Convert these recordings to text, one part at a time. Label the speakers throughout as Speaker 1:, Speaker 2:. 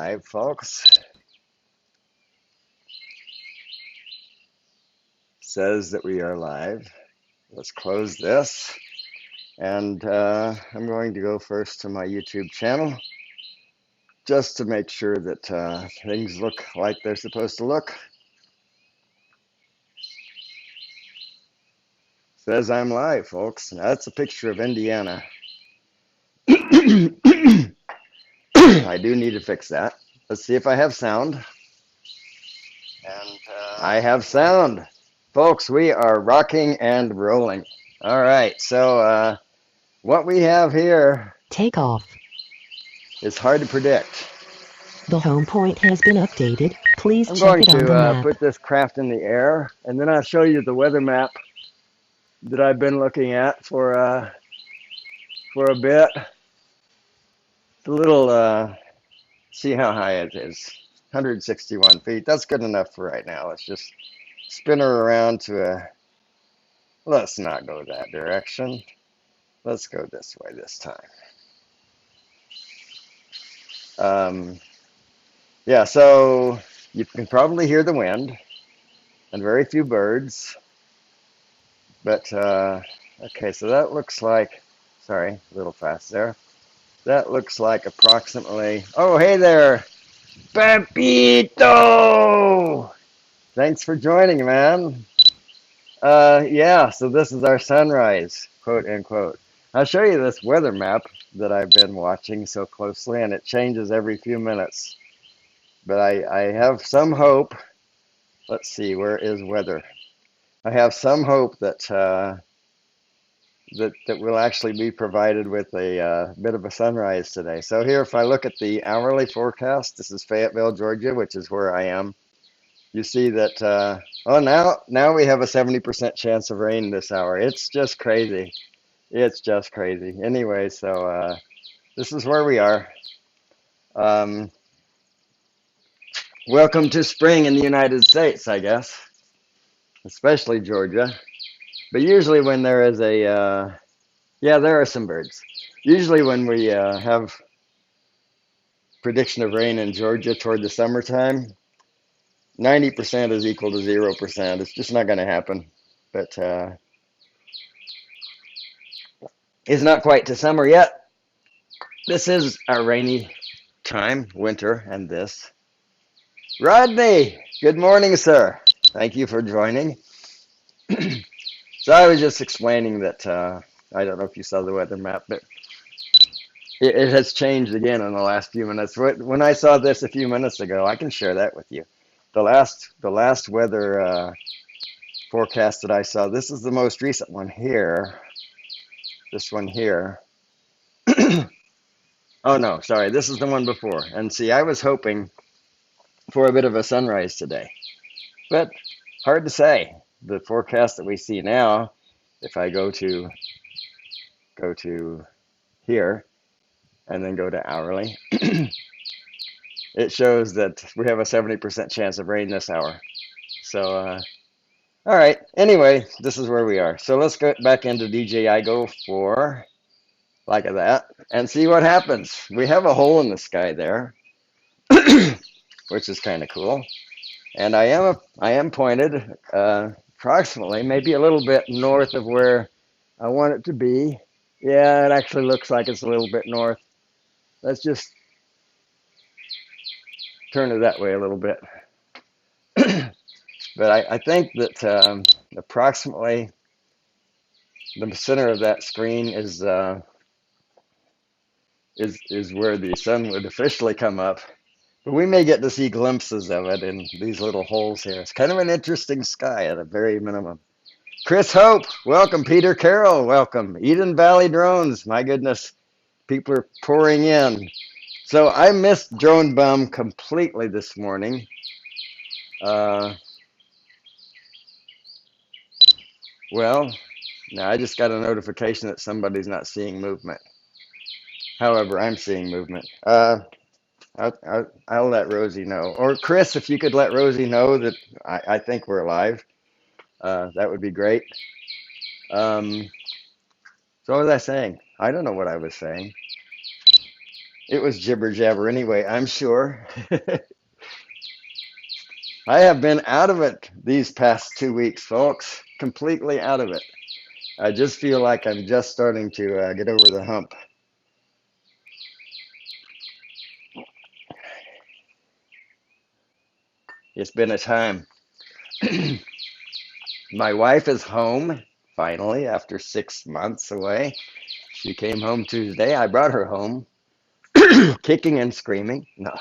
Speaker 1: Hi, folks. Says that we are live. Let's close this. And I'm going to go first to my YouTube channel just to make sure that things look like they're supposed to look. Says I'm live, folks. Now, that's a picture of Indiana. I do need to fix that. Let's see if I have sound. And I have sound. Folks, we are rocking and rolling. All right, so what we have here
Speaker 2: Takeoff.
Speaker 1: is hard to predict.
Speaker 2: The home point has been updated. Please
Speaker 1: I'm
Speaker 2: check
Speaker 1: going
Speaker 2: it on the
Speaker 1: to
Speaker 2: map.
Speaker 1: put this craft in the air, and then I'll show you the weather map that I've been looking at for a bit. It's a little, see how high it is. 161 feet. That's good enough for right now. Let's just spin her around to a, let's not go that direction. Let's go this way this time. Yeah, so you can probably hear the wind and very few birds. But, okay, so that looks like, sorry, a little fast there. That looks like approximately, oh, hey there, Pepito! Thanks for joining, man. Yeah, so this is our sunrise, quote unquote. I'll show you this weather map that I've been watching so closely, and it changes every few minutes. But I have some hope. Let's see, where is weather? I have some hope that we'll actually be provided with a bit of a sunrise today. So here, if I look at the hourly forecast, this is Fayetteville, Georgia, which is where I am. You see that, oh, now we have a 70% chance of rain this hour. It's just crazy. It's just crazy. Anyway, so this is where we are. Um, Welcome to spring in the United States, I guess, especially Georgia. But usually when there is yeah, there are some birds. Usually when we have prediction of rain in Georgia toward the summertime, 90% is equal to 0%. It's just not going to happen. But it's not quite to summer yet. This is our rainy time, winter, and this. Rodney, good morning, sir. Thank you for joining. So I was just explaining that I don't know if you saw the weather map, but it has changed again in the last few minutes. When I saw this a few minutes ago, I can share that with you. The last weather forecast that I saw, this is the most recent one here. This one here. Oh no, sorry, this is the one before. And see, I was hoping for a bit of a sunrise today, but hard to say. The forecast that we see now, if I go to here and then go to hourly, it shows that we have a 70% chance of rain this hour. So, all right. Anyway, this is where we are. So let's go back into DJI Go 4, like that, and see what happens. We have a hole in the sky there, which is kind of cool. And I am pointed approximately, maybe a little bit north of where I want it to be. Yeah, it actually looks like it's a little bit north. Let's just turn it that way a little bit. But I think that approximately the center of that screen is where the sun would officially come up. But we may get to see glimpses of it in these little holes here. It's kind of an interesting sky at a very minimum. Chris Hope, welcome. Peter Carroll, welcome. Eden Valley Drones, my goodness, people are pouring in. So I missed Drone Bum completely this morning. Uh, well, now I just got a notification that somebody's not seeing movement. However, I'm seeing movement. I'll let Rosie know. Or Chris, if you could let Rosie know that I think we're live, that would be great. So what was I saying? I don't know what I was saying. It was jibber jabber anyway, I'm sure. I have been out of it these past 2 weeks, folks. Completely out of it. I just feel like I'm just starting to get over the hump. It's been a time. My wife is home finally after 6 months away. She came home Tuesday. I brought her home, kicking and screaming. No,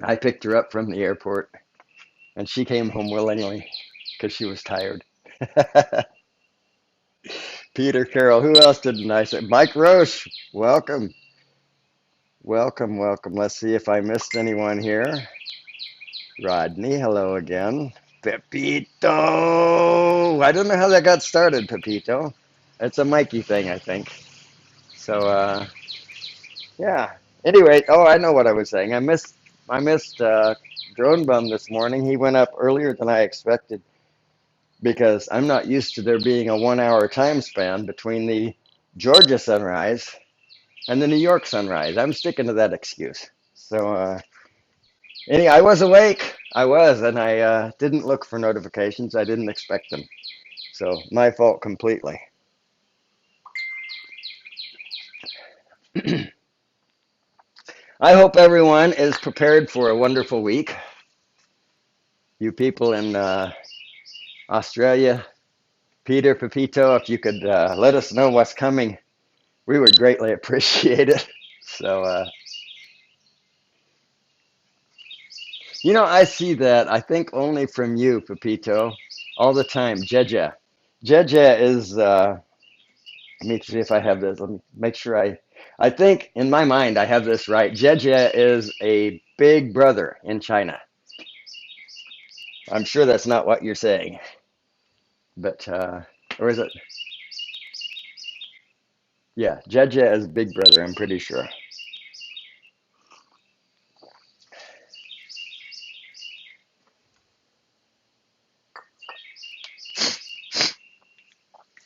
Speaker 1: I picked her up from the airport, and she came home willingly because she was tired. Peter Carroll, who else didn't I say? Mike Roche, welcome, welcome, welcome. Let's see if I missed anyone here. Rodney, hello again. Pepito, I don't know how that got started, Pepito. It's a Mikey thing, I think. So, yeah. Anyway, oh, I know what I was saying. I missed Drone Bum this morning. He went up earlier than I expected because I'm not used to there being a 1 hour time span between the Georgia sunrise and the New York sunrise. I'm sticking to that excuse. So, anyway, I was awake. I was, and I didn't look for notifications. I didn't expect them. So, my fault completely. I hope everyone is prepared for a wonderful week. You people in Australia, Peter, Pepito, if you could let us know what's coming, we would greatly appreciate it. So, I see that, I think only from you, Pepito, all the time. Jeja. Jeja is, let me see if I have this. Let me make sure I think in my mind I have this right. Jeja is a big brother in China. I'm sure that's not what you're saying, but, or is it? Yeah, Jeja is big brother, I'm pretty sure.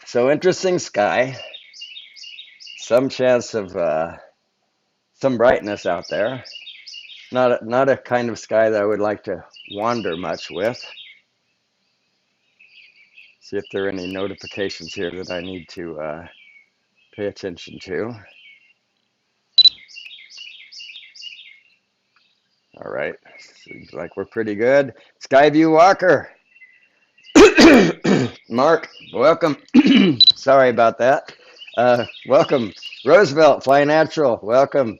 Speaker 1: So interesting sky, some chance of some brightness out there. Not a kind of sky that I would like to wander much with. See if there are any notifications here that I need to pay attention to. All right, seems like we're pretty good. Skyview Walker, Mark, welcome. Sorry about that. Welcome, Roosevelt, Fly Natural, welcome.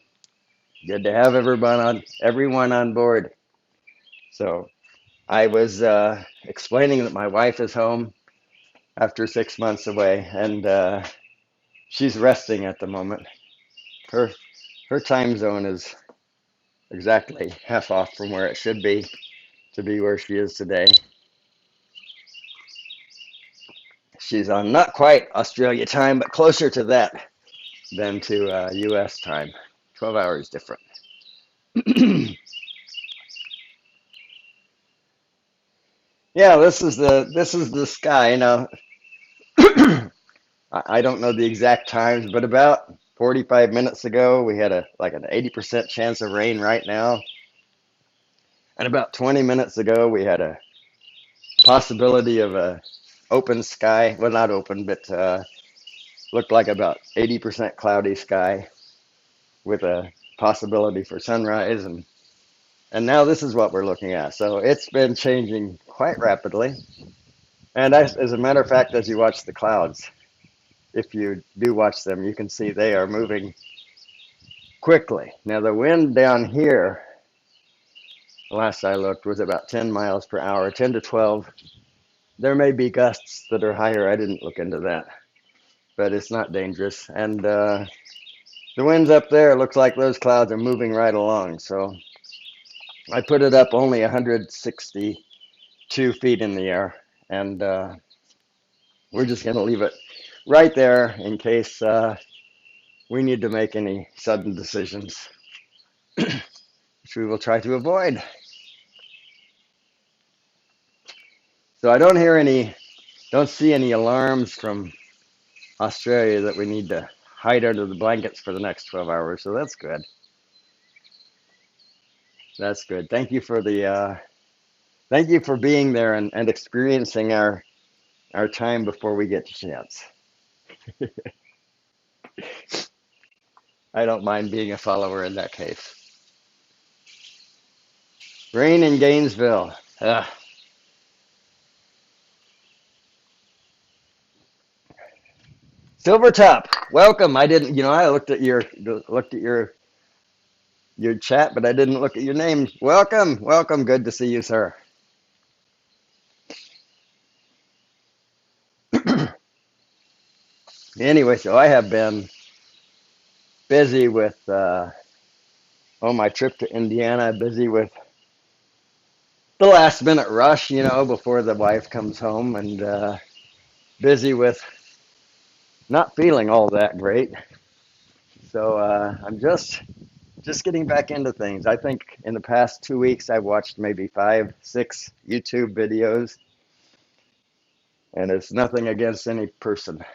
Speaker 1: Good to have everyone on board. So I was explaining that my wife is home after 6 months away, and she's resting at the moment. Her her time zone is exactly half off from where it should be to be where she is today. She's on not quite Australia time, but closer to that than to U.S. time. 12 hours different. Yeah, this is the sky. Now, I don't know the exact times, but about 45 minutes ago, we had an 80% chance of rain right now. And about 20 minutes ago, we had a possibility of a open sky. Well, not open, but looked like about 80% cloudy sky with a possibility for sunrise. And now this is what we're looking at. So it's been changing quite rapidly. And as a matter of fact, as you watch the clouds, if you do watch them, you can see they are moving quickly. Now, the wind down here, last I looked, was about 10 miles per hour, 10 to 12. There may be gusts that are higher. I didn't look into that, but it's not dangerous. And the wind's up there. It looks like those clouds are moving right along. So I put it up only 162 feet in the air, and we're just going to leave it right there in case we need to make any sudden decisions, which we will try to avoid. So I don't see any alarms from Australia that we need to hide under the blankets for the next 12 hours, so that's good. That's good. Thank you for being there and experiencing our time before we get to chance. I don't mind being a follower in that case. Rain in Gainesville. Ugh. Silvertop, welcome. I didn't, I looked at your chat, but I didn't look at your name. Welcome, welcome. Good to see you, sir. Anyway, so I have been busy with my trip to Indiana. Busy with the last minute rush, before the wife comes home, and busy with not feeling all that great. So I'm just getting back into things. I think in the past 2 weeks I've watched maybe 5, 6 YouTube videos, and it's nothing against any person.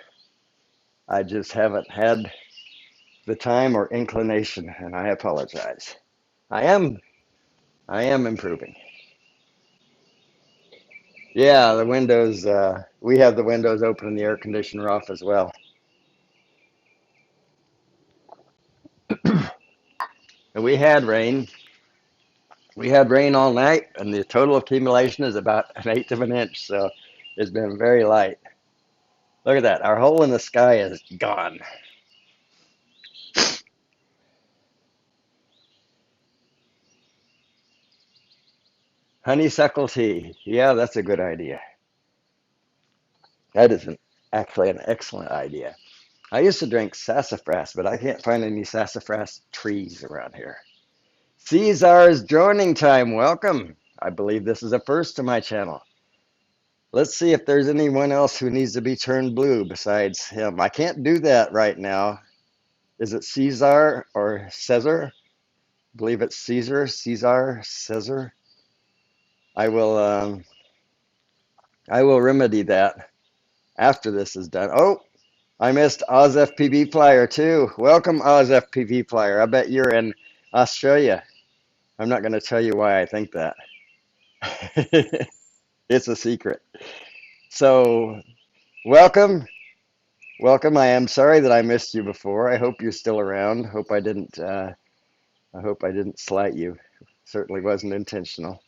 Speaker 1: I just haven't had the time or inclination, and I apologize. I am I am improving. Yeah, the windows. We have the windows open and the air conditioner off as well. And we had rain. We had rain all night, and the total accumulation is about an eighth of an inch. So it's been very light. Look at that. Our hole in the sky is gone. Honeysuckle tea. Yeah, that's a good idea. That is actually an excellent idea. I used to drink sassafras, but I can't find any sassafras trees around here. Caesar's joining time. Welcome. I believe this is a first to my channel. Let's see if there's anyone else who needs to be turned blue besides him. I can't do that right now. Is it Caesar or Caesar? I believe it's Caesar, Caesar. I will I will remedy that after this is done. Oh, I missed Oz FPV Flyer too. Welcome, Oz FPV Flyer. I bet you're in Australia. I'm not going to tell you why I think that. It's a secret. So, welcome. Welcome. I am sorry that I missed you before. I hope you're still around. I hope I didn't slight you. Certainly wasn't intentional.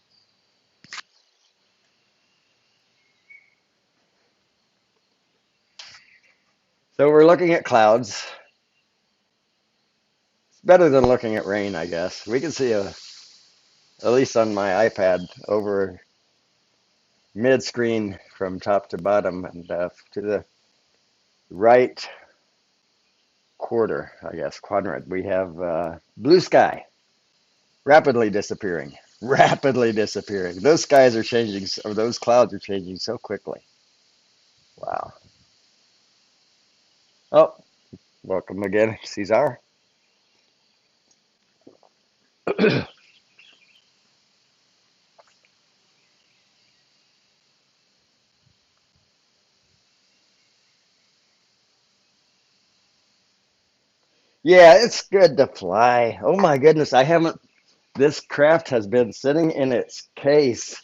Speaker 1: So we're looking at clouds. It's better than looking at rain, I guess. We can see at least on my iPad, over mid-screen from top to bottom, and to the right quarter, I guess, quadrant, we have blue sky rapidly disappearing. Rapidly disappearing. Those skies are changing, or those clouds are changing so quickly. Wow. Oh, welcome again, Cesar. Yeah, it's good to fly. Oh my goodness, I haven't. This craft has been sitting in its case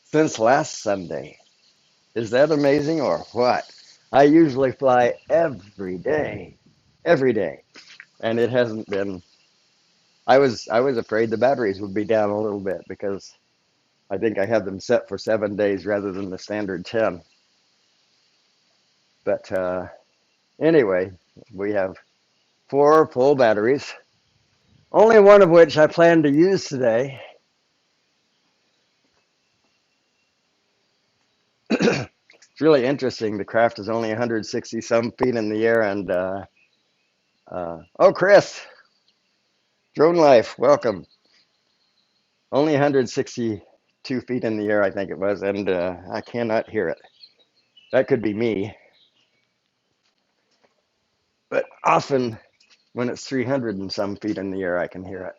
Speaker 1: since last Sunday. Is that amazing or what? I usually fly every day, and it hasn't been. I was afraid the batteries would be down a little bit because I think I have them set for 7 days rather than the standard 10. But anyway, we have 4 full batteries, only one of which I plan to use today. It's really interesting. The craft is only 160 some feet in the air, and oh, Chris, Drone Life, welcome. Only 162 feet in the air, I think it was, and I cannot hear it. That could be me, but often when it's 300 and some feet in the air, I can hear it.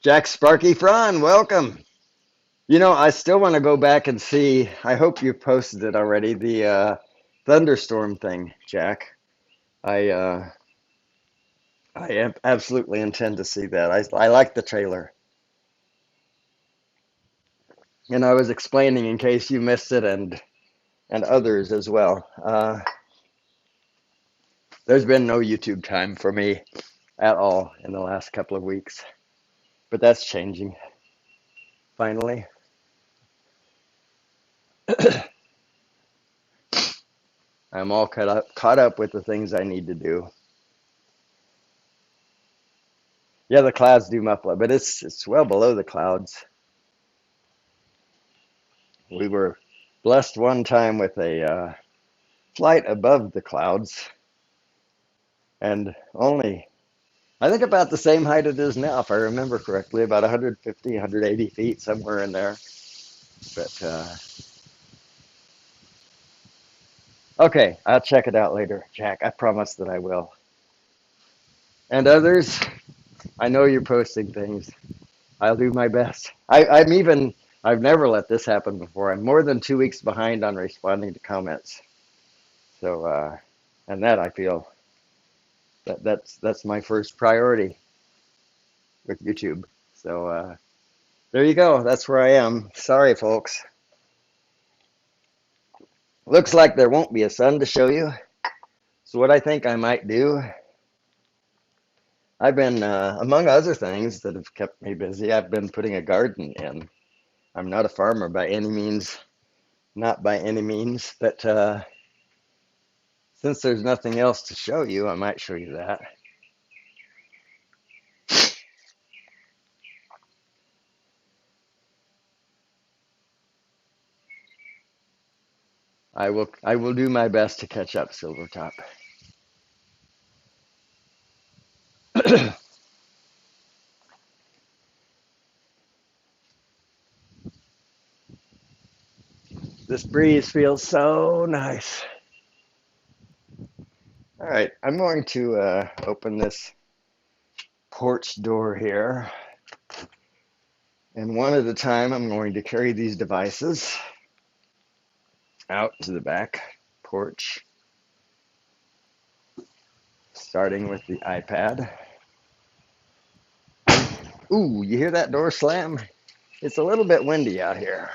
Speaker 1: Jack Sparky Fran, welcome. I still want to go back and see. I hope you posted it already. The thunderstorm thing, Jack. I uh, absolutely intend to see that. I like the trailer, and I was explaining in case you missed it, and others as well. There's been no YouTube time for me at all in the last couple of weeks, but that's changing finally. I'm all caught up with the things I need to do. Yeah, the clouds do muffle it, but it's well below the clouds. We were blessed one time with a flight above the clouds, and only I think about the same height it is now, if I remember correctly, about 150, 180 feet, somewhere in there. But okay, I'll check it out later, Jack. I promise that I will. And others, I know you're posting things. I'll do my best. I've never let this happen before. I'm more than 2 weeks behind on responding to comments. So, and that I feel that's my first priority with YouTube. So, there you go. That's where I am. Sorry, folks. Looks like there won't be a sun to show you. So what I think I might do, I've been, among other things that have kept me busy, I've been putting a garden in. I'm not a farmer by any means, not by any means, but since there's nothing else to show you, I might show you that. I will do my best to catch up, Silvertop. This breeze feels so nice. All right, I'm going to open this porch door here. And one at a time, I'm going to carry these devices out to the back porch, starting with the iPad. Ooh, you hear that door slam? It's a little bit windy out here.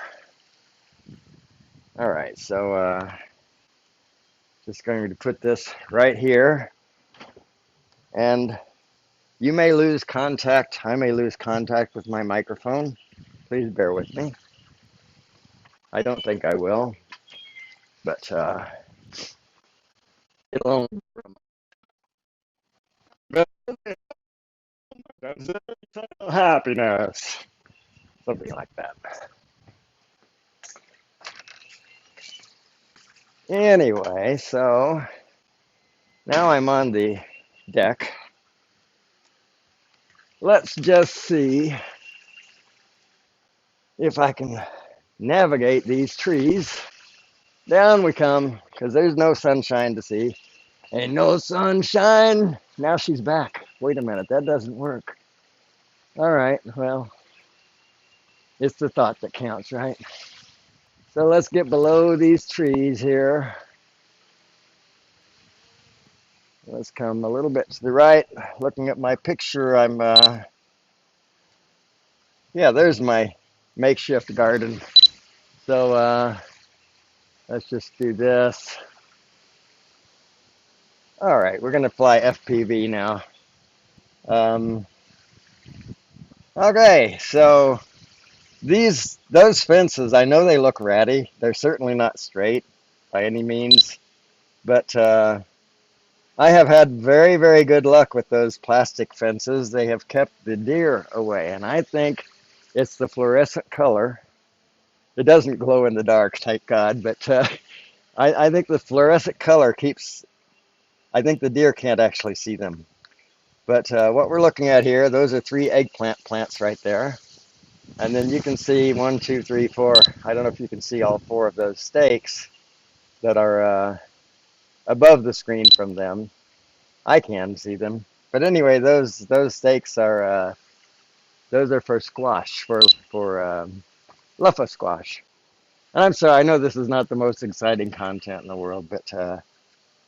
Speaker 1: All right, so just going to put this right here. And you may lose contact. I may lose contact with my microphone. Please bear with me. I don't think I will, but it'll happiness, something like that. Anyway, so now I'm on the deck. Let's just see if I can navigate these trees. Down we come, because there's no sunshine to see. Ain't no sunshine. Now she's back. Wait a minute, that doesn't work. All right, well, it's the thought that counts, right? So let's get below these trees here. Let's come a little bit to the right. Looking at my picture, yeah, there's my makeshift garden. So let's just do this. All right, we're gonna fly FPV now. Um, okay, so those fences, I know they look ratty. They're certainly not straight by any means, but I have had very, very good luck with those plastic fences. They have kept the deer away, and I think it's the fluorescent color. It doesn't glow in the dark, thank God, but I think the fluorescent color keeps, I think the deer can't actually see them. But what we're looking at here, those are 3 eggplant plants right there. And then you can see 1, 2, 3, 4. I don't know if you can see all 4 of those stakes that are above the screen from them. I can see them. But anyway, those stakes are those are for squash, for luffa squash. And I'm sorry, I know this is not the most exciting content in the world, but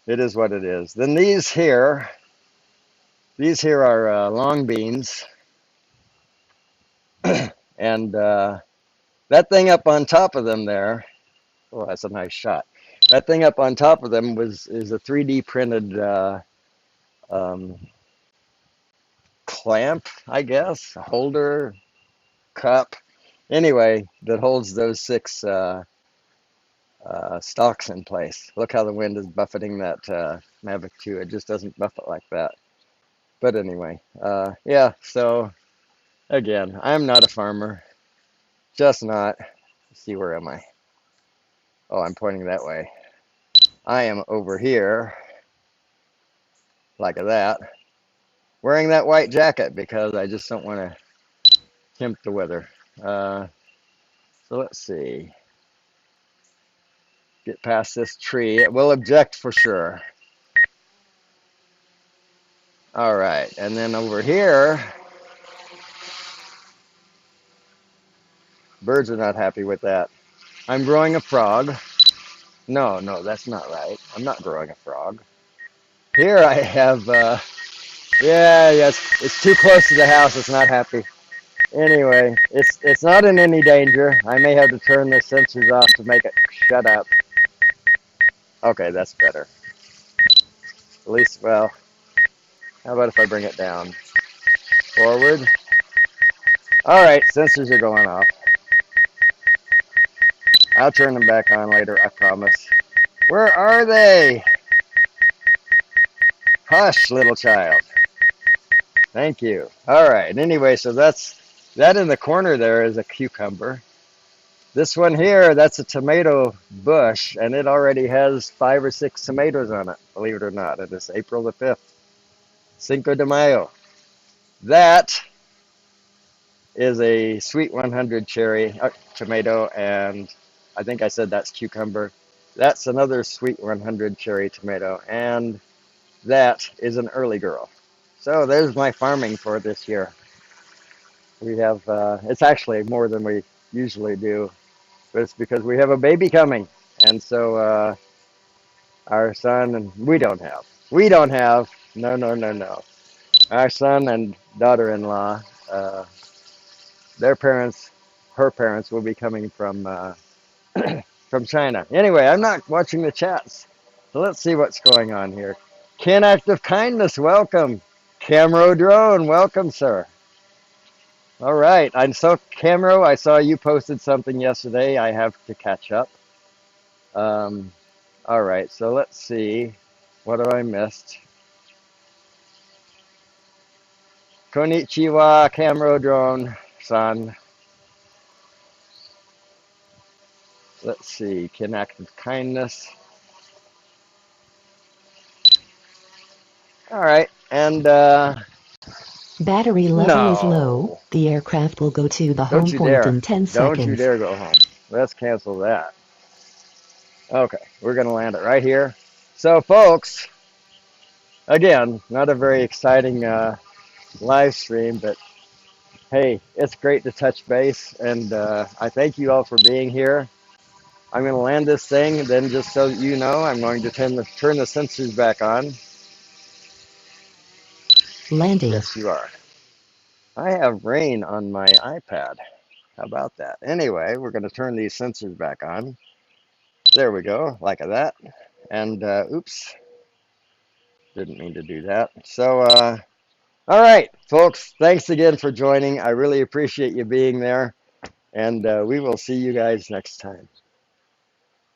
Speaker 1: it is what it is. Then these here are long beans, and that thing up on top of them there, oh, that's a nice shot. That thing up on top of them is a 3D printed um, clamp, I guess, a holder, cup, anyway, that holds those six stalks in place. Look how the wind is buffeting that Mavic 2. It just doesn't buffet like that. But anyway, yeah, so again, I'm not a farmer, just not. Let's see, where am I? Oh, I'm pointing that way. I am over here, like that, wearing that white jacket because I just don't want to tempt the weather. Uh, so let's see. Get past this tree. It will object for sure. All right, and then over here, birds are not happy with that. I'm growing a frog. No, no, that's not right. I'm not growing a frog. Here I have, yeah, yes, it's too close to the house. It's not happy. Anyway, it's not in any danger. I may have to turn the sensors off to make it shut up. Okay, that's better. At least, well, how about if I bring it down? Forward. All right, sensors are going off. I'll turn them back on later, I promise. Where are they? Hush, little child. Thank you. All right, anyway, so that in the corner there is a cucumber. This one here, that's a tomato bush, and it already has 5 or 6 tomatoes on it, believe it or not. It is April the 5th, Cinco de Mayo. That is a sweet 100 cherry tomato, and I think I said that's cucumber. That's another sweet 100 cherry tomato, and that is an early girl. So there's my farming for this year. We have, it's actually more than we usually do, but it's because we have a baby coming. And so our son, and we don't have, no, no, no, no. Our son and daughter-in-law, their parents, her parents will be coming from China. Anyway, I'm not watching the chats. So let's see what's going on here. Ken Act of Kindness, welcome. Camro Drone, welcome, sir. All right. And so, Camro, I saw you posted something yesterday. I have to catch up. Um, all right. So let's see. What have I missed? Konnichiwa, Camro Drone, son. Let's see. Ken Act of Kindness. All right. And
Speaker 2: Battery level is low.
Speaker 1: no.
Speaker 2: The aircraft will go to the
Speaker 1: Don't
Speaker 2: home
Speaker 1: you
Speaker 2: point
Speaker 1: dare.
Speaker 2: in 10
Speaker 1: Don't you
Speaker 2: seconds.
Speaker 1: dare go home. Let's cancel that. Okay, we're going to land it right here. So, folks, again, not a very exciting live stream, but hey, it's great to touch base, and I thank you all for being here. I'm going to land this thing, then just so that you know, I'm going to turn the sensors back on.
Speaker 2: Landing.
Speaker 1: Yes, you are. I have rain on my iPad. How about that? Anyway, we're going to turn these sensors back on. There we go, like that. And oops, didn't mean to do that. So, all right, folks, thanks again for joining. I really appreciate you being there, and we will see you guys next time.